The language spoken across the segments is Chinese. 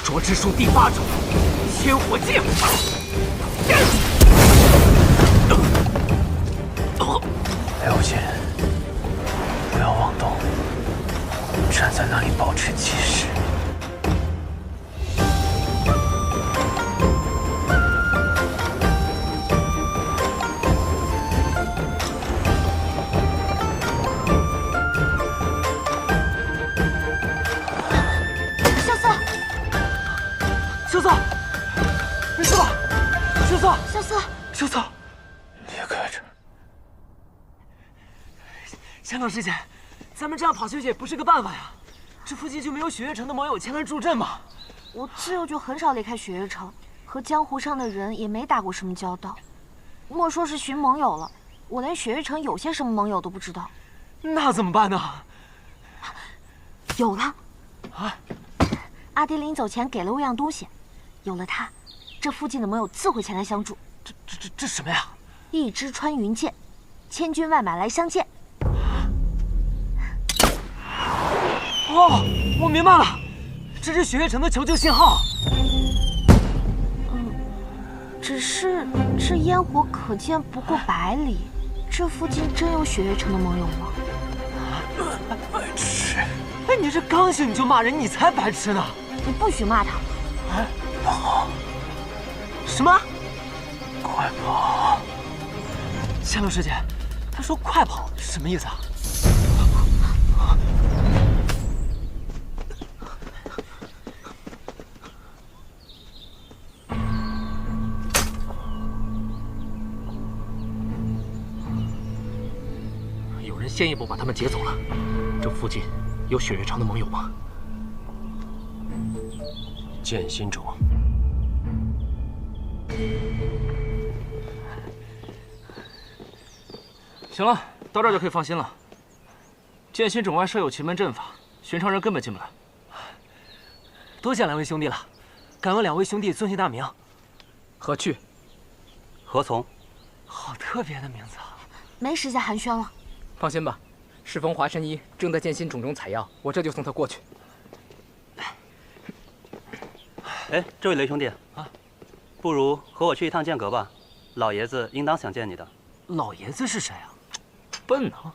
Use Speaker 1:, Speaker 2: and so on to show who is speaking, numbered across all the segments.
Speaker 1: 灼之术第8种，千火剑。
Speaker 2: 刘瑾，不要妄动，站在那里保持气势。
Speaker 3: 萧瑟，
Speaker 1: 萧瑟，没事吧？萧瑟，
Speaker 3: 萧瑟，
Speaker 1: 萧瑟，
Speaker 2: 离开这儿！
Speaker 1: 香港师姐，咱们这样跑下去也不是个办法呀。这附近就没有雪月城的盟友前来助阵吗？
Speaker 3: 我自幼就很少离开雪月城，和江湖上的人也没打过什么交道。莫说是寻盟友了，我连雪月城有些什么盟友都不知道。
Speaker 1: 那怎么办呢？
Speaker 3: 有了！
Speaker 1: 啊！
Speaker 3: 阿爹临走前给了我样东西，有了它，这附近的盟友自会前来相助。
Speaker 1: 这什么呀？
Speaker 3: 一支穿云箭，千军万马来相见。
Speaker 1: 哦，我明白了，这是雪月城的求救信号。
Speaker 3: 只是这烟火可见不过100里，这附近真有雪月城的盟友吗？
Speaker 1: 白痴！哎，你这刚醒你就骂人，你才白痴呢！
Speaker 3: 你不许骂他。
Speaker 1: 哎，跑！什么？
Speaker 2: 快跑！
Speaker 1: 夏洛师姐，她说快跑是什么意思啊？有人先一步把他们劫走了。这附近有雪月城的盟友吗？
Speaker 2: 剑心种。
Speaker 4: 行了，到这儿就可以放心了。剑心冢外设有奇门阵法，寻常人根本进不来。
Speaker 1: 多谢2位兄弟了，感恩2位兄弟尊姓大名。
Speaker 4: 何去？
Speaker 2: 何从？
Speaker 1: 好特别的名字啊！
Speaker 3: 没时间寒暄了。
Speaker 5: 放心吧，世风华神医正在剑心冢中采药，我这就送他过去。
Speaker 6: 哎，这位雷兄弟啊，不如和我去一趟剑阁吧，老爷子应当想见你的。
Speaker 1: 老爷子是谁啊？
Speaker 4: 笨啊！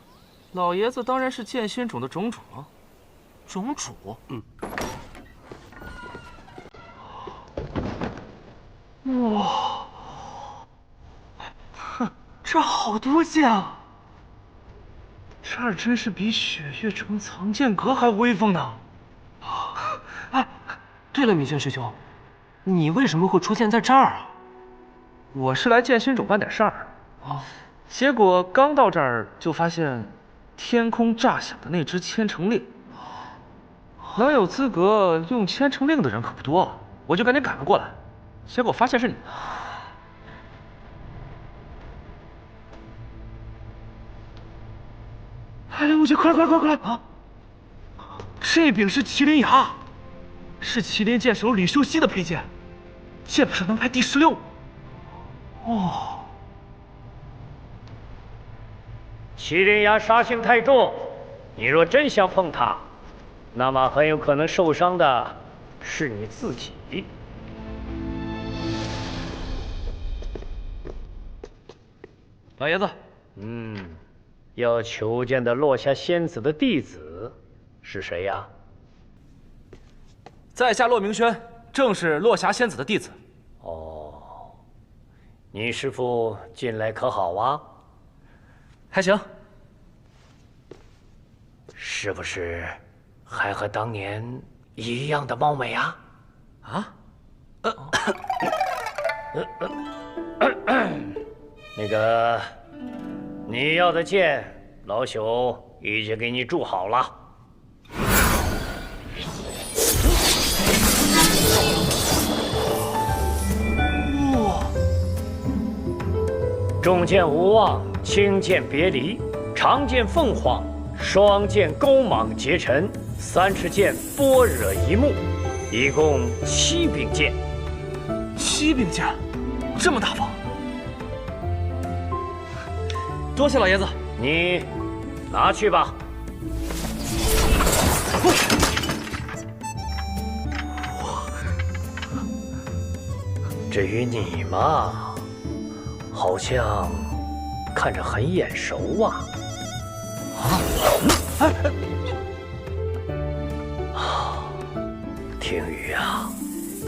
Speaker 4: 老爷子当然是剑心冢的冢主了。
Speaker 1: 冢主？
Speaker 6: 嗯。
Speaker 1: 哇！哼，这好多剑啊！这儿真是比雪月城藏剑阁还威风呢！哎，对了，米轩师兄，你为什么会出现在这儿啊？
Speaker 4: 我是来剑心冢办点事儿。
Speaker 1: 哦。
Speaker 4: 结果刚到这儿就发现天空炸响的那只千城令，能有资格用千城令的人可不多，我就赶紧赶了过来。结果发现是你。
Speaker 1: 哎，刘姐，快来啊！这柄是麒麟牙，是麒麟剑手吕修西的佩剑，剑谱上能排第16。哦。
Speaker 7: 麒麟牙杀性太重，你若真想碰它，那么很有可能受伤的是你自己。
Speaker 4: 老爷子，
Speaker 7: 要求见的落霞仙子的弟子是谁呀？
Speaker 4: 在下骆明轩，正是落霞仙子的弟子。
Speaker 7: 哦，你师父近来可好啊？
Speaker 4: 还行。
Speaker 7: 是不是还和当年一样的貌美啊？
Speaker 4: 啊？
Speaker 7: 那个，你要的剑，老朽已经给你铸好了。
Speaker 1: 哇！
Speaker 7: 重剑无望，轻剑别离，长剑凤凰，双剑勾芒结尘，3尺剑般若一目，一共7柄剑。
Speaker 1: 7柄剑，这么大方？
Speaker 4: 多谢老爷子。
Speaker 7: 你拿去吧。
Speaker 1: 哇，
Speaker 7: 至于你嘛，好像看着很眼熟啊。听雨啊，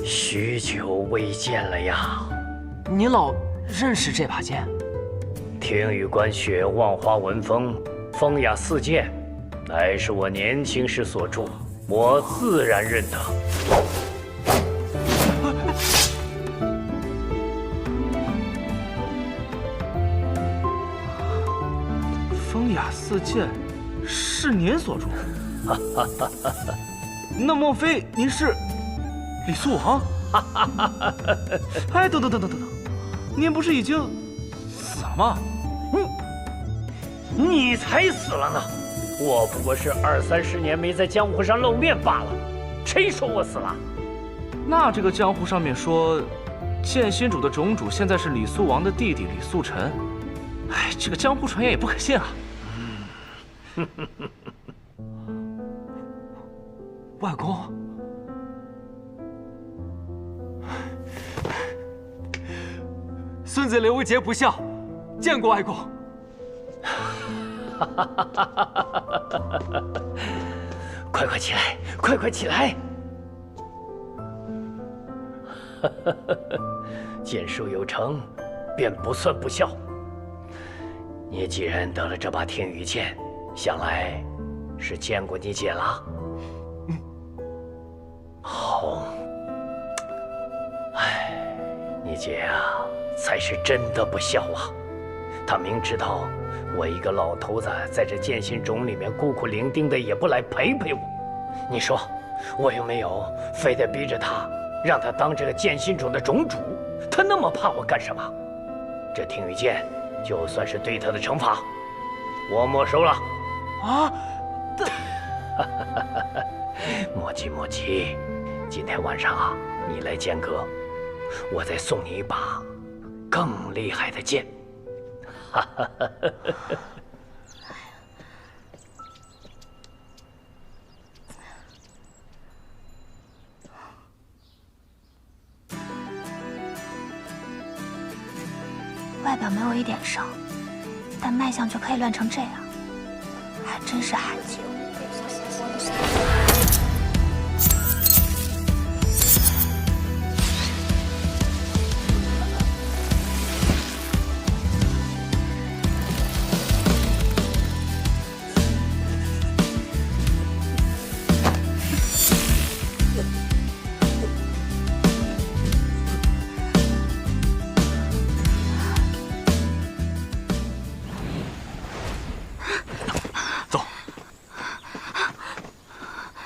Speaker 7: 许久未见了呀。
Speaker 2: 你老认识这把剑？
Speaker 7: 听雨观雪，万花文风，风雅四剑，乃是我年轻时所著，我自然认得。
Speaker 4: 风雅四剑是您所著？那莫非您是李素王？哎，等，您不是已经死了吗？
Speaker 7: 你才死了呢！我不过是20-30年没在江湖上露面罢了，谁说我死了？
Speaker 4: 那这个江湖上面说，剑心主的种主现在是李素王的弟弟李素臣。哎，这个江湖传言也不可信啊。
Speaker 2: 外公，孙子刘杰不孝，见过外公。
Speaker 7: 快起来，快起来！剑术有成，便不算不孝。你既然得了这把天羽剑，想来是见过你姐了。好，哎，你姐啊，才是真的不孝啊！她明知道我一个老头子在这剑心冢里面孤苦伶仃的，也不来陪陪我。你说，我又没有非得逼着她，让她当这个剑心冢的冢主，她那么怕我干什么？这天羽剑就算是对她的惩罚，我没收了。
Speaker 2: 啊！
Speaker 7: 莫急，今天晚上啊，你来剑阁，我再送你一把更厉害的剑。
Speaker 3: 外表没有一点伤，但脉象却可以乱成这样，还真是罕见。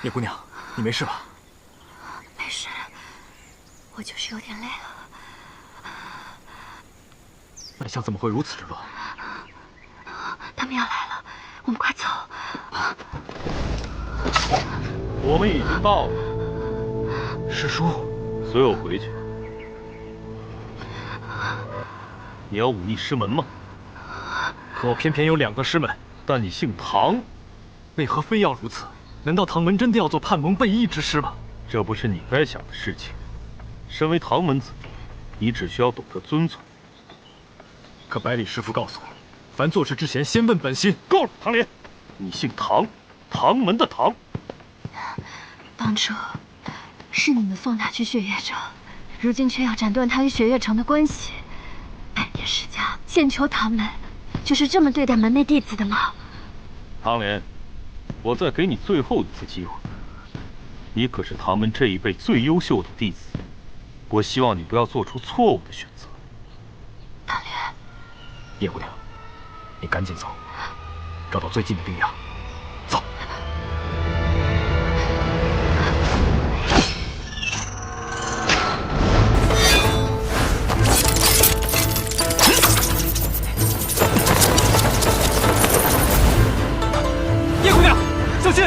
Speaker 2: 叶姑娘，你没事吧？
Speaker 3: 没事，我就是有点累了。
Speaker 2: 脉象怎么会如此之乱？
Speaker 3: 他们要来了，我们快走。
Speaker 8: 我们已经到了。
Speaker 2: 师叔，
Speaker 8: 随我回去。你要忤逆师门吗？
Speaker 2: 可我偏偏有2个师门，
Speaker 8: 但你姓唐，
Speaker 2: 为何非要如此？难道唐门真的要做叛蒙背义之师吗？
Speaker 8: 这不是你该想的事情。身为唐门子，你只需要懂得遵从。
Speaker 2: 可百里师傅告诉我，凡做事之前，先问本心。
Speaker 8: 够了，唐莲，你姓唐，唐门的唐。
Speaker 3: 当初是你们送他去雪月城，如今却要斩断他与雪月城的关系。百年世家，现求唐门，就是这么对待门内弟子的吗？
Speaker 8: 唐莲，我再给你最后一次机会。你可是唐门这一辈最优秀的弟子，我希望你不要做出错误的选择。
Speaker 3: 唐莲，
Speaker 2: 叶姑娘，你赶紧走，找到最近的兵衙。走。叶姑娘，小心！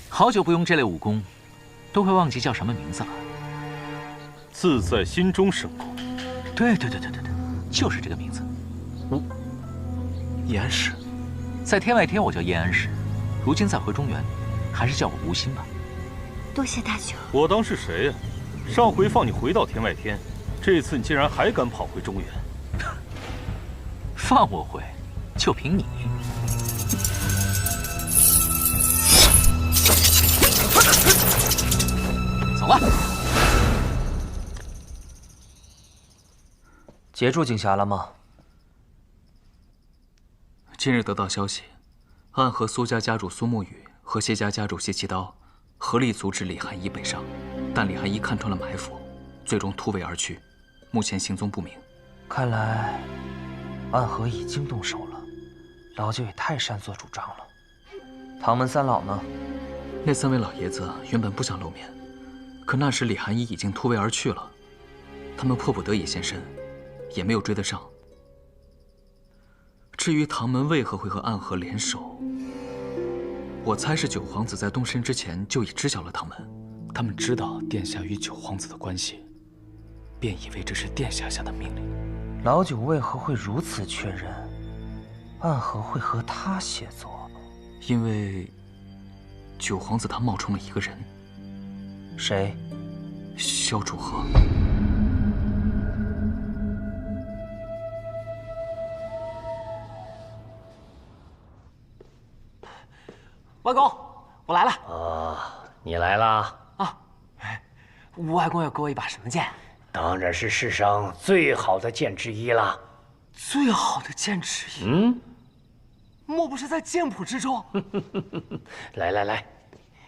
Speaker 9: 好久不用这类武功，都会忘记叫什么名字了。
Speaker 8: 自在心中生功。
Speaker 9: 对，就是这个名字。
Speaker 2: 叶安石，
Speaker 9: 在天外天我叫叶安石，如今再回中原，还是叫我无心吧。
Speaker 3: 多谢大舅。
Speaker 8: 我当是谁呀？上回放你回到天外天，这次你竟然还敢跑回中原？
Speaker 9: 放我回，就凭你？走吧。
Speaker 2: 截住景霞了吗？
Speaker 10: 近日得到消息，暗河苏家家主苏沐雨和谢家家主谢奇刀合力阻止李寒一北上，但李寒一看穿了埋伏，最终突围而去，目前行踪不明。
Speaker 2: 看来暗河已经动手了，老舅也太擅作主张了。唐门三老呢？
Speaker 10: 那3位老爷子原本不想露面，可那时李寒一已经突围而去了，他们迫不得已现身，也没有追得上。至于唐门为何会和暗河联手，我猜是九皇子在动身之前就已知晓了唐门，他们知道殿下与九皇子的关系，便以为这是殿下下的命令。
Speaker 2: 老九为何会如此确认暗河会和他协作？
Speaker 10: 因为九皇子他冒充了一个人。
Speaker 2: 谁？
Speaker 10: 萧楚河。
Speaker 1: 外公，我来了。
Speaker 7: 啊，你来啦？
Speaker 1: 啊，吴外公要给我一把什么剑？
Speaker 7: 当然是世上最好的剑之一啦。
Speaker 1: 最好的剑之一？
Speaker 7: 嗯，
Speaker 1: 莫不是在剑谱之中？
Speaker 7: 来来来，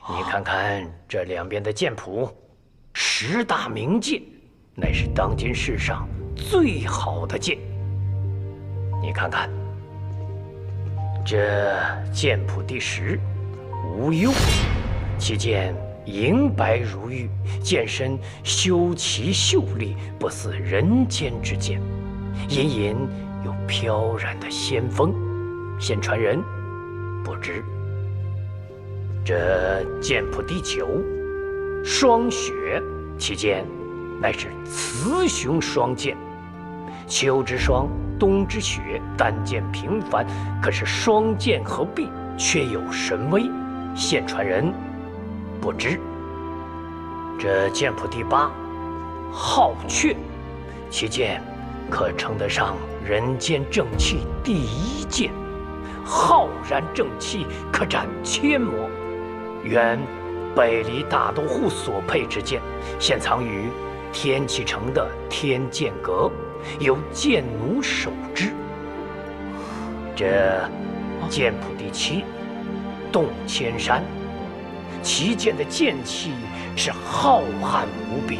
Speaker 7: 你看看这两边的剑谱，10大名剑，乃是当今世上最好的剑。你看看，这剑谱第10，无忧，其剑银白如玉，剑身修齐秀丽，不似人间之剑，隐隐有飘然的仙风。现传人不知。这剑谱第9，霜雪，其剑乃是雌雄双剑，秋之霜，冬之雪，单剑平凡，可是双剑合璧，却有神威。现传人不知。这剑谱第8，皓阙，其剑可称得上人间正气第1剑，浩然正气，可斩千魔。原北离大都护所佩之剑，现藏于天启城的天剑阁，由剑奴守之。这剑谱第7，洞千山，其剑的剑气是浩瀚无比，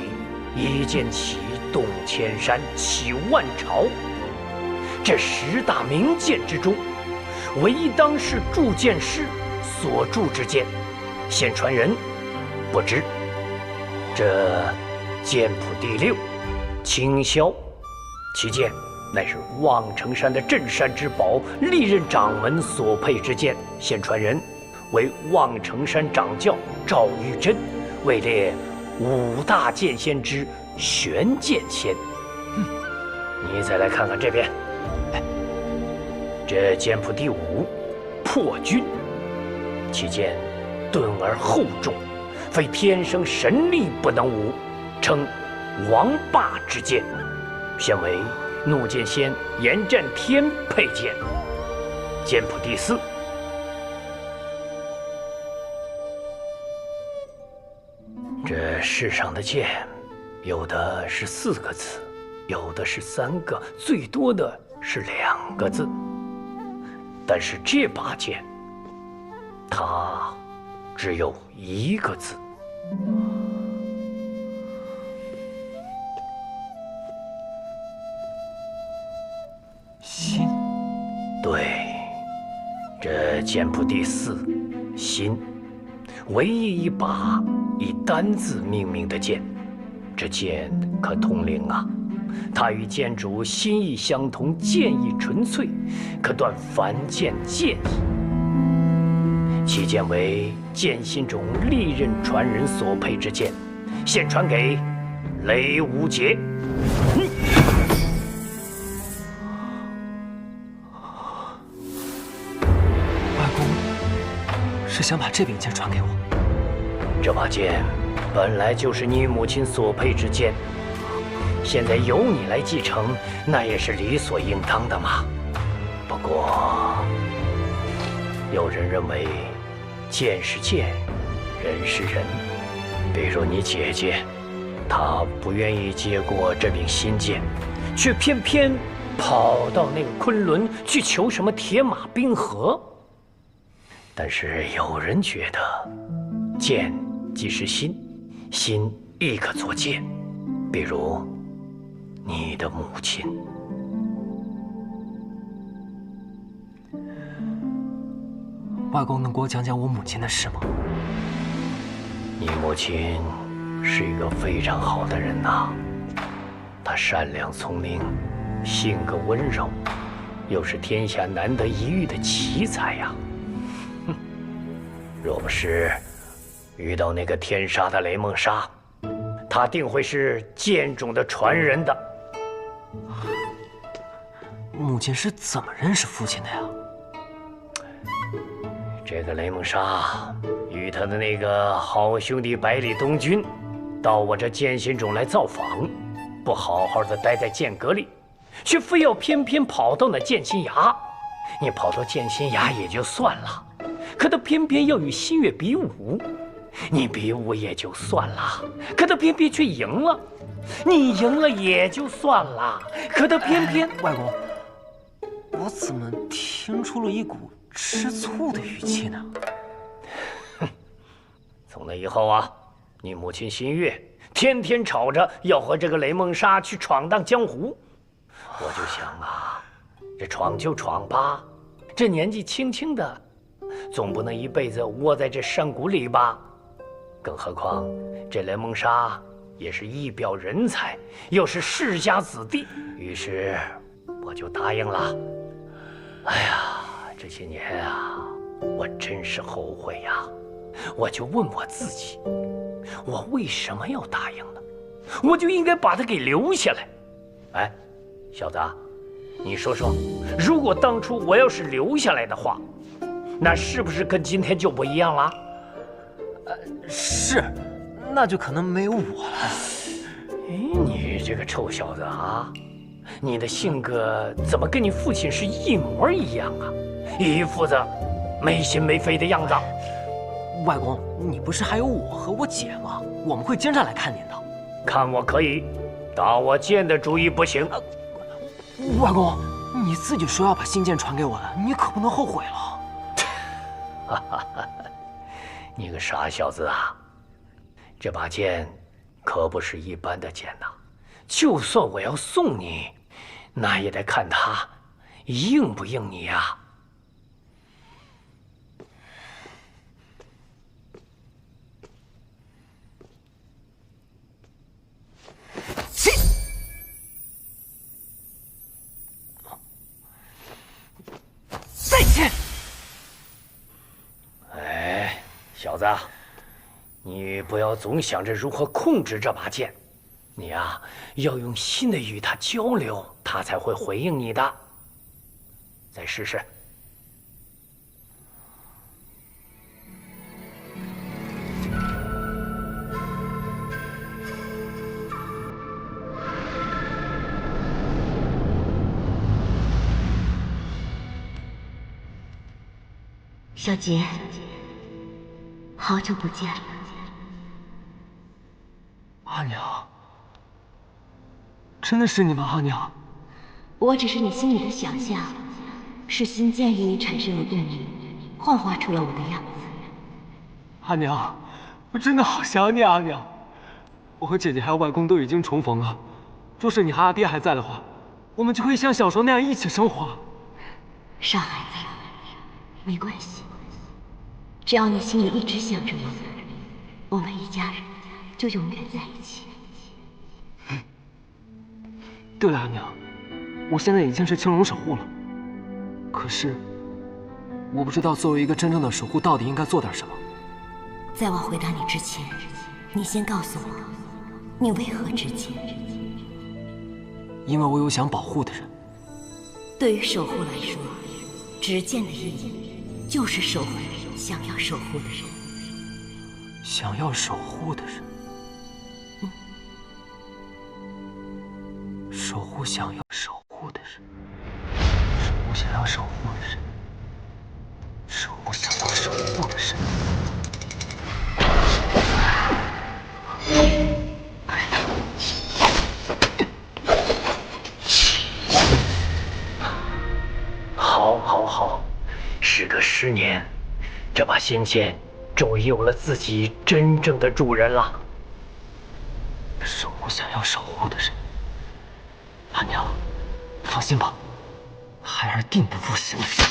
Speaker 7: 一剑起动千山，起万朝。这10大名剑之中，唯一当世铸剑师所铸之剑，现传人不知。这剑谱第6，青霄，其剑乃是望城山的镇山之宝，历任掌门所佩之剑，现传人为望城山掌教赵玉珍，位列5大剑仙之玄剑仙。你再来看看这边，这剑谱第5，破军，其剑钝而厚重，非天生神力不能无，称王霸之剑，现为怒剑仙严战天佩剑。剑谱第4，这世上的剑，有的是4个字，有的是3个，最多的是2个字。但是这把剑，它只有1个字。
Speaker 1: 心。
Speaker 7: 对，这剑谱第4，心，唯一一把以单字命名的剑。这剑可通灵啊，它与剑主心意相通，剑意纯粹，可断凡剑剑意。其剑为剑心种历任传人所佩之剑，现传给雷无节。
Speaker 1: 外公是想把这柄剑传给我？
Speaker 7: 这把剑本来就是你母亲所配之剑，现在由你来继承，那也是理所应当的嘛。不过，有人认为，剑是剑，人是人。比如你姐姐，她不愿意接过这柄新剑，却偏偏跑到那个昆仑去求什么铁马冰河。但是有人觉得，剑即是心，心亦可作剑。比如你的母亲。
Speaker 2: 外公能给我讲讲我母亲的事吗？
Speaker 7: 你母亲是一个非常好的人呐，她善良聪明，性格温柔，又是天下难得一遇的奇才呀。哼，若不是遇到那个天杀的雷梦莎，她定会是剑种的传人的。
Speaker 2: 母亲是怎么认识父亲的呀？
Speaker 7: 这个雷梦莎与他的那个好兄弟百里东军，到我这剑心冢来造访，不好好的待在剑阁里，却非要偏跑到那剑心崖。你跑到剑心崖也就算了，可他偏偏要与新月比武。你比武也就算了，可他偏偏却赢了。你赢了也就算了，可他偏偏……
Speaker 2: 外公，我怎么听出了一股吃醋的语气呢？
Speaker 7: 从那以后啊，你母亲新月天天吵着要和这个雷梦莎去闯荡江湖。我就想啊，这闯就闯吧，这年纪轻轻的，总不能一辈子窝在这山谷里吧？更何况这雷梦莎也是一表人才，又是世家子弟，于是我就答应了。哎呀，这些年啊，我真是后悔呀！我就问我自己，我为什么要答应呢？我就应该把他给留下来。哎，小子，你说说，如果当初我要是留下来的话，那是不是跟今天就不一样了？
Speaker 2: 是，那就可能没有我了。
Speaker 7: 哎，你这个臭小子啊，你的性格怎么跟你父亲是一模一样啊？一副子没心没肺的样子。
Speaker 2: 外公，你不是还有我和我姐吗？我们会经常来看您的。
Speaker 7: 看我可以，打我剑的主意不行。
Speaker 2: 外公，你自己说要把新剑传给我的，你可不能后悔了。
Speaker 7: 哈哈哈！你个傻小子啊！这把剑可不是一般的剑呐，就算我要送你，那也得看它应不应你呀。
Speaker 2: 再见。
Speaker 7: 哎，小子，你不要总想着如何控制这把剑，你呀，要用心的与它交流，它才会回应你的。再试试。
Speaker 3: 小杰，好久不见了。
Speaker 1: 阿娘，真的是你吗？阿娘，
Speaker 3: 我只是你心里的想象，是新剑与你产生了共鸣，幻化出了我的样子。
Speaker 1: 阿娘，我真的好想你，阿娘。我和姐姐还有外公都已经重逢了，若是你和阿爹还在的话，我们就可以像小时候那样一起生活。
Speaker 3: 傻孩子，没关系，只要你心里一直想着我们一家人就永远在一起。
Speaker 1: 对了，阿娘，我现在已经是青龙守护了，可是我不知道作为一个真正的守护到底应该做点什么。
Speaker 3: 在我回答你之前，你先告诉我，你为何执剑？
Speaker 2: 因为我有想保护的人。
Speaker 3: 对于守护来说，执剑的意义就是守护想要守护的人。
Speaker 2: 想要守护的人。守护想要守护的人，守护想要守护的人，守护想要守护的人。
Speaker 7: 好，时隔10年，这把仙剑终于有了自己真正的主人了。
Speaker 2: 守护想要守护的人，阿娘，放心吧，孩儿定不负神的任。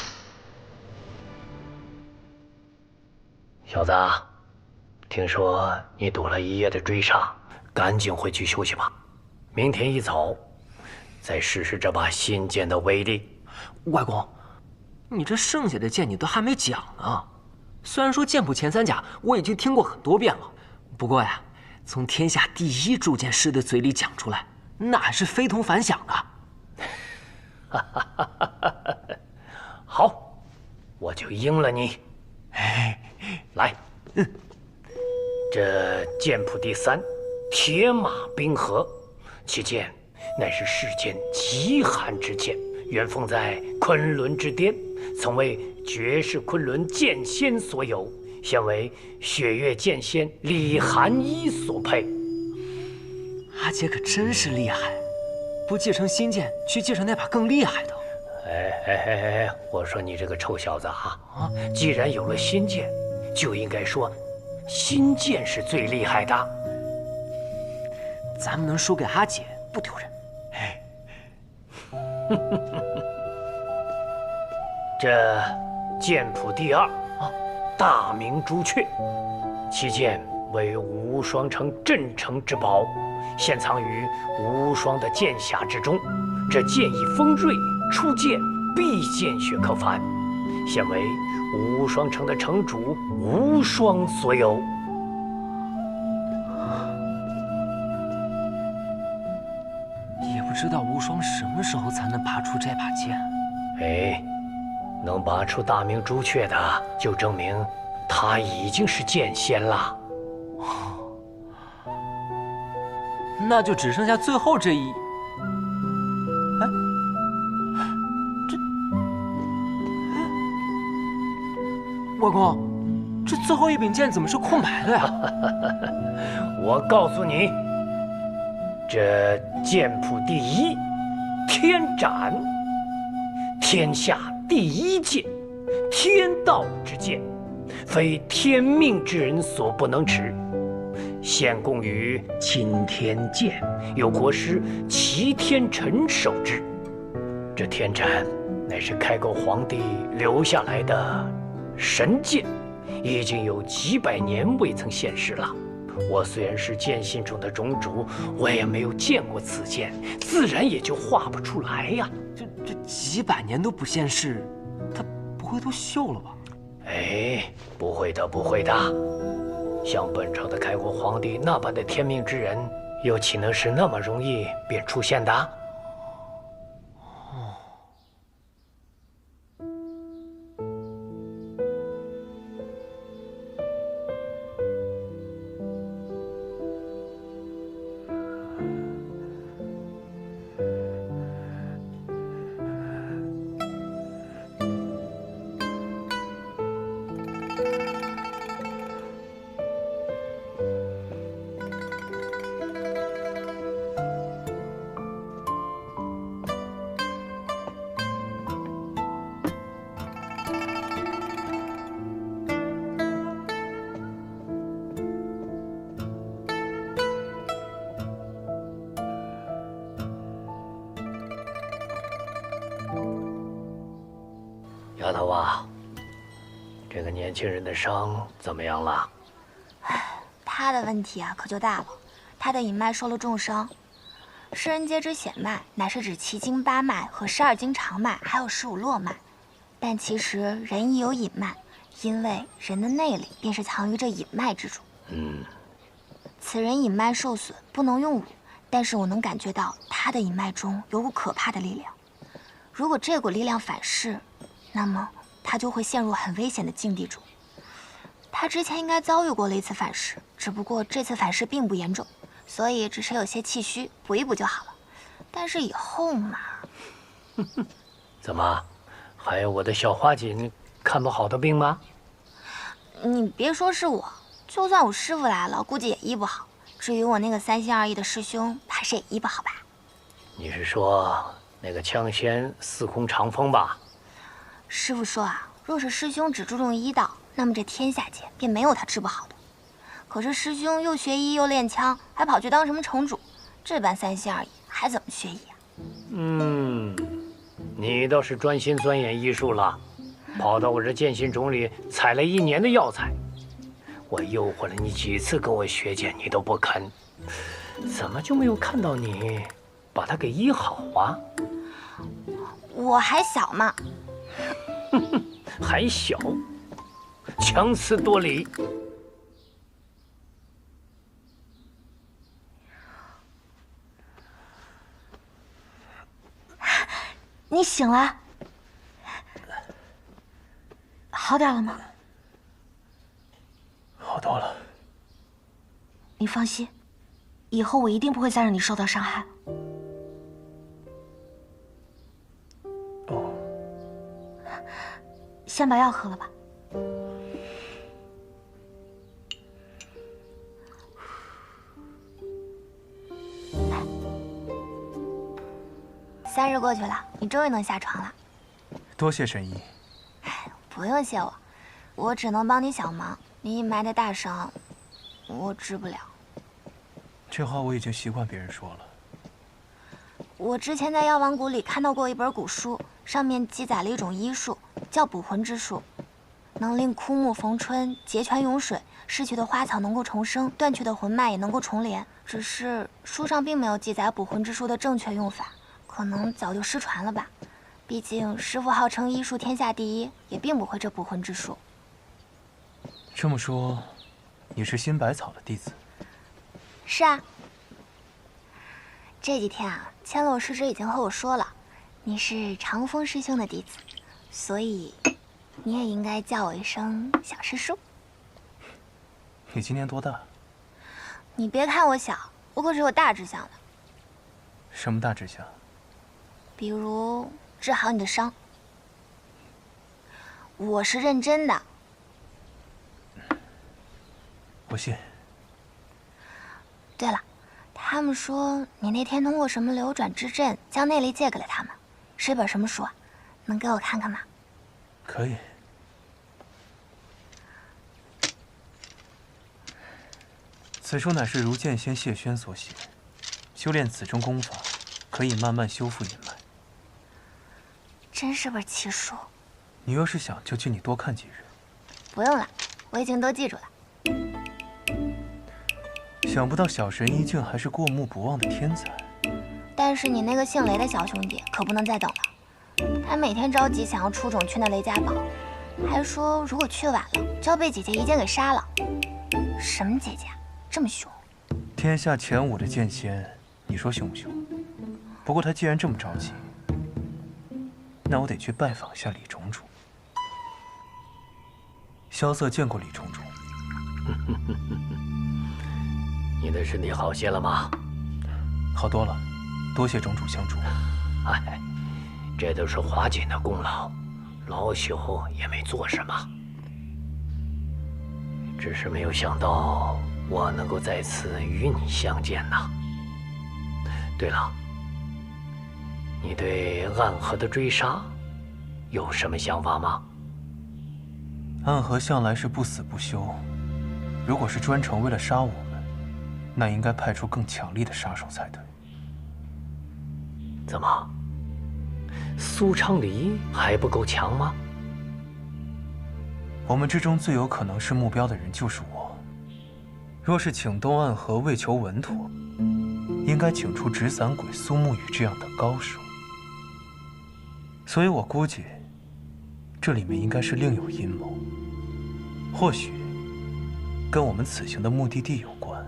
Speaker 7: 小子，听说你躲了1夜的追杀，赶紧回去休息吧。明天一早，再试试这把仙剑的威力。
Speaker 2: 外公，你这剩下的剑你都还没讲呢。虽然说剑谱前3甲我已经听过很多遍了，不过呀，从天下第1铸剑师的嘴里讲出来，那还是非同凡响的。
Speaker 7: 好，我就应了你。来，这剑谱第3，铁马冰河，其剑乃是世间极寒之剑，原封在昆仑之巅，曾为绝世昆仑剑仙所有，现为雪月剑仙李寒一所配。
Speaker 2: 阿姐可真是厉害，不继承新剑，去继承那把更厉害的。
Speaker 7: 我说你这个臭小子既然有了新剑，就应该说新剑是最厉害的。
Speaker 2: 咱们能输给阿姐不丢人。
Speaker 7: 这剑谱第2，大明朱雀，其剑为无双城镇城之宝，现藏于无双的剑匣之中。这剑意锋锐，出剑必见血可翻，现为无双城的城主无双所有。
Speaker 2: 也不知道无双什么时候才能拔出这把剑。
Speaker 7: 能拔出大明朱雀的，就证明他已经是剑仙了。
Speaker 2: 那就只剩下最后这一。外公，这最后一柄剑怎么是空白的呀？
Speaker 7: 我告诉你，这剑谱第1，天斩，天下第1剑，天道之剑，非天命之人所不能持。现供于钦天监，有国师齐天辰守之。这天斩乃是开国皇帝留下来的神剑，已经有几百年未曾现世了。我虽然是剑心中的种主，我也没有见过此剑，自然也就画不出来呀。
Speaker 2: 这几百年都不现世，他不会都锈了吧？
Speaker 7: 不会的，不会的。像本朝的开国皇帝那般的天命之人，又岂能是那么容易便出现的？丫头啊，这个年轻人的伤怎么样了？
Speaker 11: 他的问题可就大了，他的隐脉受了重伤。世人皆知显脉乃是指奇经8脉和12经长脉，还有15络脉。但其实人亦有隐脉，因为人的内力便是藏于这隐脉之中。此人隐脉受损，不能用武，但是我能感觉到他的隐脉中有股可怕的力量。如果这股力量反噬，那么他就会陷入很危险的境地中。他之前应该遭遇过了一次反噬，只不过这次反噬并不严重，所以只是有些气虚，补一补就好了。但是以后嘛……
Speaker 7: 怎么，还有我的小花锦看不好的病吗？
Speaker 11: 你别说是我，就算我师傅来了，估计也医不好。至于我那个3心2意的师兄，怕是也医不好吧？
Speaker 7: 你是说那个枪仙司空长风吧？
Speaker 11: 师傅说啊，若是师兄只注重医道，那么这天下间便没有他治不好的。可是师兄又学医又练枪，还跑去当什么城主，这般3心2意还怎么学医啊？
Speaker 7: 你倒是专心钻研医术了，跑到我这剑心冢里采了1年的药材。我诱惑了你几次跟我学剑，你都不肯，怎么就没有看到你把它给医好啊？
Speaker 11: 我还小嘛。
Speaker 7: 还小，强词夺理。
Speaker 11: 你醒了，好点了吗？
Speaker 1: 好多了。
Speaker 11: 你放心，以后我一定不会再让你受到伤害了。
Speaker 1: 哦，
Speaker 11: 先把药喝了吧。3日过去了，你终于能下床了。
Speaker 1: 多谢神医。
Speaker 11: 不用谢我，我只能帮你小忙。你隐埋的大伤，我治不了。
Speaker 1: 这话我已经习惯别人说了。
Speaker 11: 我之前在药王谷里看到过一本古书，上面记载了一种医术，叫捕魂之术，能令枯木逢春，结泉涌水，逝去的花草能够重生，断去的魂脉也能够重连。只是书上并没有记载捕魂之术的正确用法，可能早就失传了吧。毕竟师傅号称医术天下第一，也并不会这捕魂之术。
Speaker 1: 这么说，你是新百草的弟子？
Speaker 11: 是啊。这几天啊，千落师侄已经和我说了，你是长风师兄的弟子，所以你也应该叫我一声小师叔。
Speaker 1: 你今年多大？
Speaker 11: 你别看我小，我可是有大志向的。
Speaker 1: 什么大志向？
Speaker 11: 比如治好你的伤。我是认真的。
Speaker 1: 我信。
Speaker 11: 对了，他们说你那天通过什么流转之阵将内力借给了他们，是一本什么书啊？能给我看看吗？
Speaker 1: 可以。此书乃是如剑仙谢轩所写，修炼此中功法，可以慢慢修复隐脉。
Speaker 11: 真是本奇书。
Speaker 1: 你若是想，就请你多看几日。
Speaker 11: 不用了，我已经都记住了。
Speaker 1: 想不到小神医竟还是过目不忘的天才。
Speaker 11: 但是你那个姓雷的小兄弟可不能再等了，他每天着急想要出种去那雷家堡，还说如果去晚了就要被姐姐一剑给杀了。什么姐姐啊，这么凶？
Speaker 1: 天下前5的剑仙，你说凶不凶？不过他既然这么着急，那我得去拜访一下李种种。萧瑟见过李种种。
Speaker 7: 你的身体好些了吗？
Speaker 1: 好多了，多谢种种相助。
Speaker 7: 哎，这都是华锦的功劳，老朽也没做什么，只是没有想到我能够再次与你相见呐。对了，你对暗河的追杀有什么想法吗？
Speaker 1: 暗河向来是不死不休，如果是专程为了杀我们，那应该派出更强力的杀手才对。
Speaker 7: 怎么，苏昌黎还不够强吗？
Speaker 1: 我们之中最有可能是目标的人就是我。若是请动暗河为求稳妥，应该请出纸伞鬼苏沐雨这样的高手。所以我估计，这里面应该是另有阴谋，或许跟我们此行的目的地有关。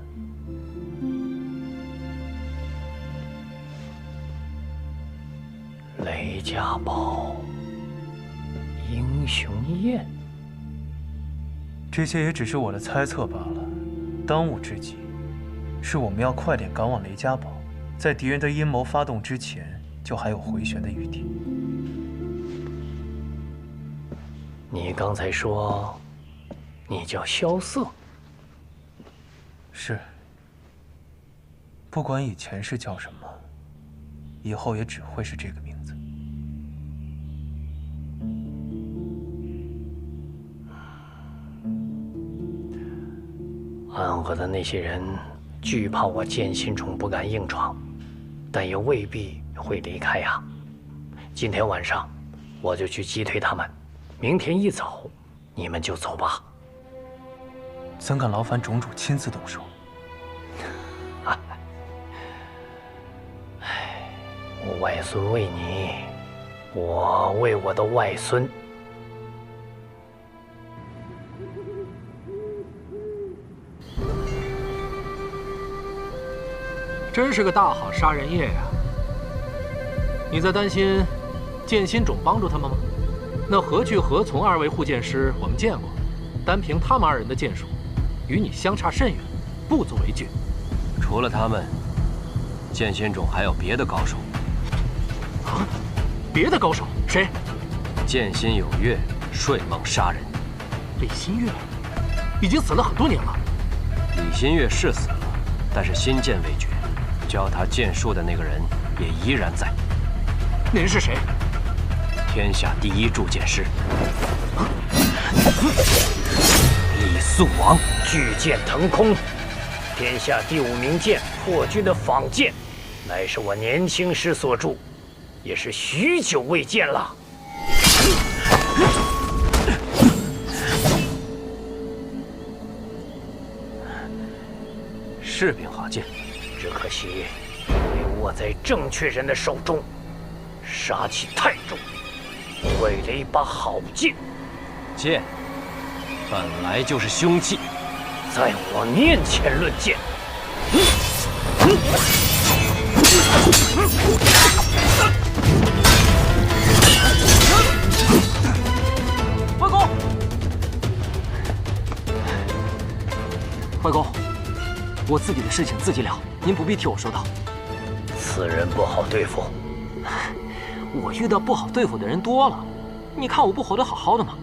Speaker 7: 雷家堡，英雄宴，
Speaker 1: 这些也只是我的猜测罢了。当务之急，是我们要快点赶往雷家堡，
Speaker 12: 在敌人的阴谋发动之前，就还有回旋的余地。
Speaker 7: 你刚才说，你叫萧瑟？
Speaker 12: 是。不管以前是叫什么，以后也只会是这个名字。
Speaker 7: 暗河的那些人惧怕我剑心冢不敢硬闯，但也未必会离开呀。今天晚上我就去击退他们，明天一早你们就走吧。
Speaker 12: 怎敢劳烦种主亲自动手？
Speaker 7: 我外孙为你，我为我的外孙。
Speaker 13: 真是个大好杀人夜呀！你在担心剑心冢帮助他们吗？那何惧何从二位护剑师我们见过，单凭他们二人的剑术，与你相差甚远，不足为惧。
Speaker 2: 除了他们，剑心冢还有别的高手。
Speaker 13: 啊？别的高手？谁？
Speaker 2: 剑心有月，睡梦杀人。
Speaker 13: 李新月已经死了很多年了。
Speaker 2: 李新月是死了，但是心剑未绝。教他剑术的那个人也依然在。
Speaker 13: 您是谁？
Speaker 2: 天下第一铸剑师，李素王。
Speaker 7: 巨剑腾空，天下第5名剑破军的仿剑，乃是我年轻时所铸，也是许久未见了。
Speaker 2: 是柄好剑。
Speaker 7: 只可惜被握在正确人的手中，杀气太重，毁了一把好剑。
Speaker 2: 剑本来就是凶器，
Speaker 7: 在我面前论剑。
Speaker 2: 外公，外公，我自己的事情自己了。您不必替我说道。
Speaker 7: 此人不好对付。
Speaker 2: 我遇到不好对付的人多了，你看我不活得好好的吗？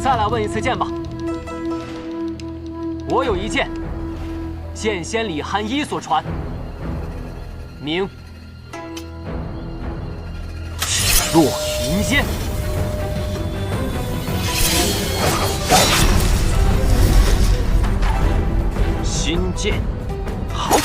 Speaker 2: 再来问一次剑吧。我有一剑，剑仙李寒一所传，名赤落云剑。新剑，好！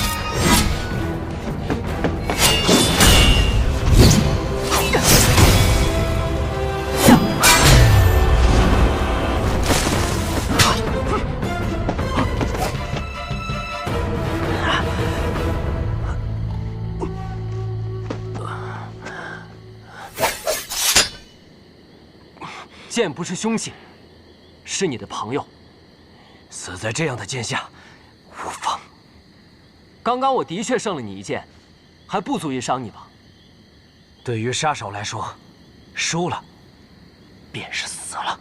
Speaker 2: 剑不是凶器，是你的朋友，死在这样的剑下，无妨。刚刚我的确胜了你一剑，还不足以伤你吧？对于杀手来说，输了便是死了。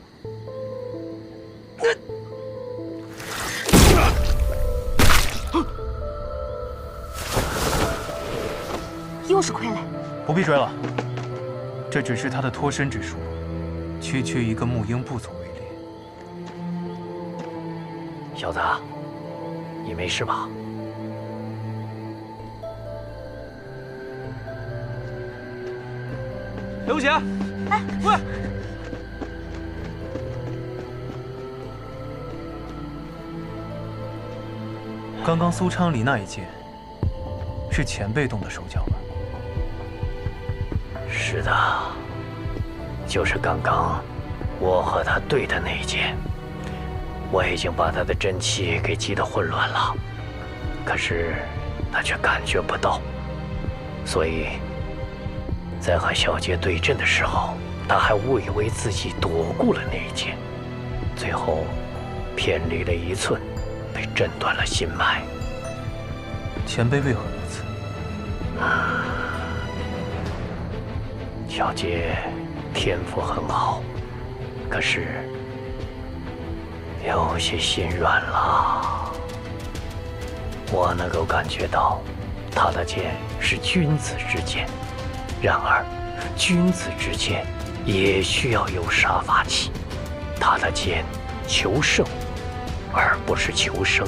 Speaker 3: 又是傀儡，
Speaker 12: 不必追了，这只是他的脱身之术，区区一个木鹰不足为虑。
Speaker 7: 小子，你没事吧？
Speaker 4: 刘姐，哎，喂！
Speaker 12: 刚刚苏昌黎那一剑，是前辈动的手脚吧？
Speaker 7: 是的，就是刚刚我和他对的那一剑，我已经把他的真气给激得混乱了，可是他却感觉不到，所以在和小杰对阵的时候，他还误以为自己躲过了那一剑，最后偏离了1寸，被震断了心脉。
Speaker 12: 前辈为何如此？
Speaker 7: 小杰天赋很好，可是有些心软了。我能够感觉到，他的剑是君子之剑，然而，君子之剑也需要有杀伐气。他的剑求胜，而不是求生。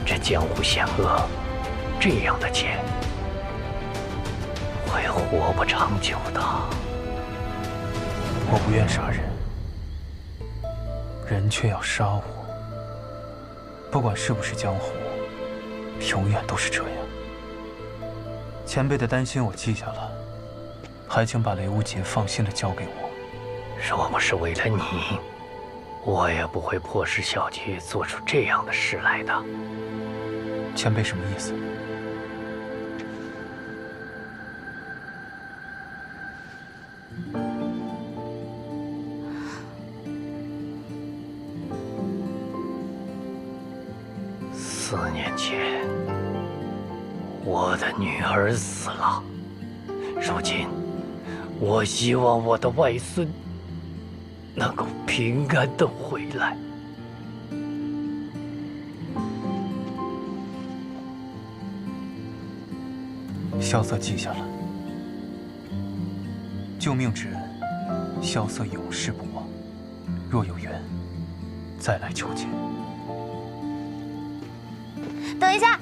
Speaker 7: 这江湖险恶，这样的剑会活不长久的。
Speaker 12: 我不愿杀人，人却要杀我。不管是不是江湖，永远都是这样。前辈的担心我记下了，还请把雷无节放心的交给我。
Speaker 7: 若不是为了你，我也不会迫使小杰做出这样的事来的。
Speaker 12: 前辈什么意思？4
Speaker 7: 年前，我的女儿死了。如今，我希望我的外孙能够平安的回来。
Speaker 12: 萧瑟记下了。救命之恩，萧瑟永世不忘。若有缘，再来求见。
Speaker 11: 等一下，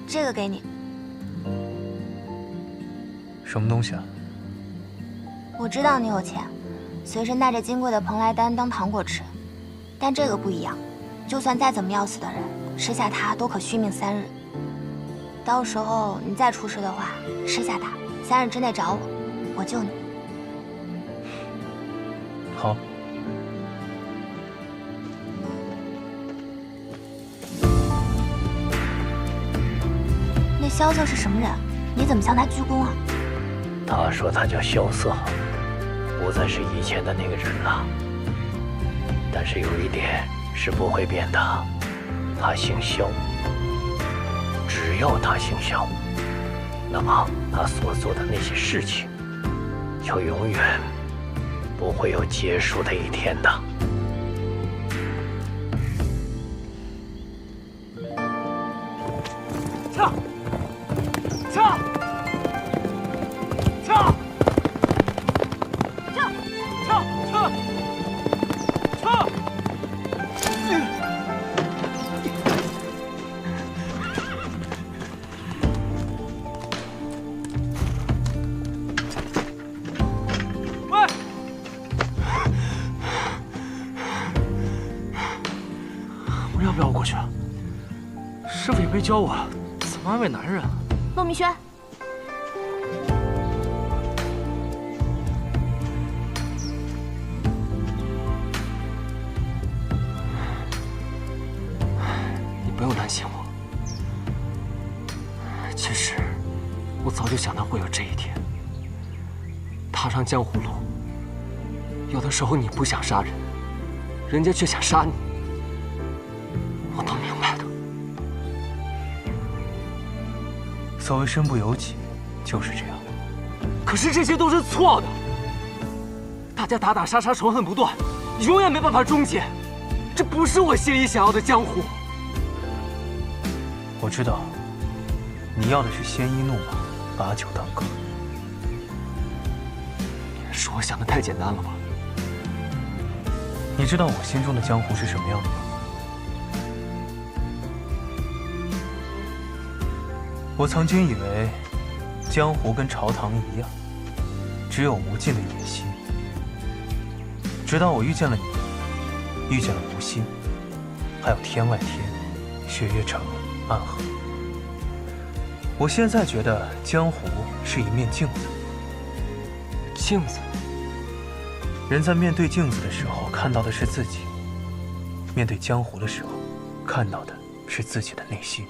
Speaker 11: 这个给你。
Speaker 12: 什么东西啊？
Speaker 11: 我知道你有钱，随身带着金贵的蓬莱丹当糖果吃，但这个不一样，就算再怎么要死的人，吃下它都可续命3日。到时候你再出事的话，吃下它，3日之内找我，我救你。
Speaker 12: 好。
Speaker 11: 那萧瑟是什么人？你怎么向他鞠躬啊？
Speaker 7: 他说他叫萧瑟，不再是以前的那个人了。但是有一点是不会变的，他姓萧。只要他姓萧，那么他所做的那些事情，就永远不会有结束的一天的。
Speaker 1: 跳！跳！跳！跳！跳！跳！跳！喂！我要不要过去啊？师傅也没教我怎么安慰男人啊。
Speaker 11: 陆明轩，
Speaker 2: 你不用担心我。其实，我早就想到会有这一天。踏上江湖路，有的时候你不想杀人，人家却想杀你，我都明白的。
Speaker 12: 所谓身不由己，就是这样。
Speaker 2: 可是这些都是错的，大家打打杀杀，仇恨不断，永远没办法终结。这不是我心里想要的江湖。
Speaker 12: 我知道，你要的是鲜衣怒马，把酒当歌。
Speaker 2: 是我想的太简单了吧？
Speaker 12: 你知道我心中的江湖是什么样的吗？我曾经以为，江湖跟朝堂一样，只有无尽的野心。直到我遇见了你，遇见了无心，还有天外天、雪月城、暗河。我现在觉得江湖是一面镜子。
Speaker 2: 镜子。
Speaker 12: 人在面对镜子的时候，看到的是自己；面对江湖的时候，看到的是自己的内心。